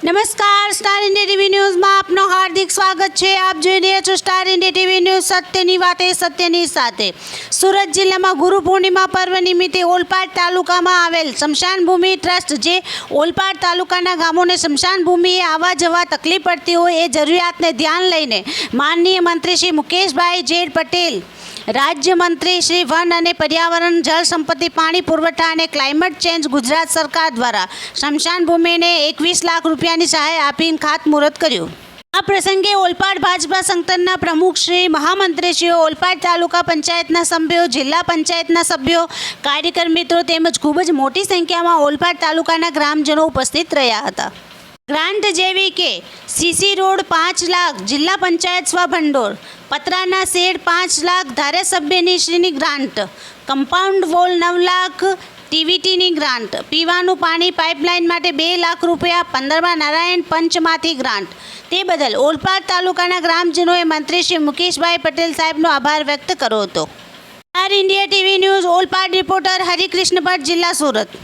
નમસ્કાર, star India TV ન્યૂઝમાં આપનું હાર્દિક સ્વાગત છે। આપ જોઈ રહ્યા છો સ્ટાર ઇન્ડિયા ટીવી ન્યૂઝ, સત્યની વાતે સત્યની સાથે। સુરત જિલ્લામાં ગુરુ પૂર્ણિમા પર્વ નિમિત્તે ઓલપાડ તાલુકામાં આવેલ સ્મશાન ભૂમિ ટ્રસ્ટ, જે ઓલપાડ તાલુકાના ગામોને સ્મશાન ભૂમિએ આવવા જવા તકલીફ પડતી હોય એ જરૂરિયાતને ધ્યાન લઈને માનનીય મંત્રી શ્રી મુકેશભાઈ જેડ પટેલ, રાજ્યમંત્રી શ્રી વન અને પર્યાવરણ, જળ સંપત્તિ, પાણી પુરવઠા અને ક્લાઇમેટ ચેન્જ ગુજરાત સરકાર દ્વારા સ્મશાન ભૂમિને 21 લાખ રૂપિયાની સહાય આપીને ખાતમુહૂર્ત કર્યું। આ પ્રસંગે ઓલપાડ ભાજપા સંગઠનના પ્રમુખ શ્રી, મહામંત્રીશ્રીઓ, ઓલપાડ તાલુકા પંચાયતના સભ્યો, જિલ્લા પંચાયતના સભ્યો, કાર્યકર મિત્રો તેમજ ખૂબ જ મોટી સંખ્યામાં ઓલપાડ તાલુકાના ગ્રામજનો ઉપસ્થિત રહ્યા હતા। ગ્રાન્ટ જેવી કે સીસી રોડ 5 લાખ, જિલ્લા પંચાયત સ્વભંડોળ, પતરાના શેડ 5 લાખ, ધારાસભ્યની શ્રીની ગ્રાન્ટ, કમ્પાઉન્ડ વોલ 9 લાખ, ટીવીટીની ગ્રાન્ટ, પીવાનું પાણી પાઇપલાઇન માટે 2 લાખ રૂપિયા, 15મા નારાયણ પંચમાંથી ગ્રાન્ટ। તે બદલ ઓલપાડ તાલુકાના ગ્રામજનોએ મંત્રી શ્રી મુકેશભાઈ પટેલ સાહેબનો આભાર વ્યક્ત કર્યો હતો। Star India TV news, Olpad reporter Harikrishna Bhatt, જિલ્લા સુરત।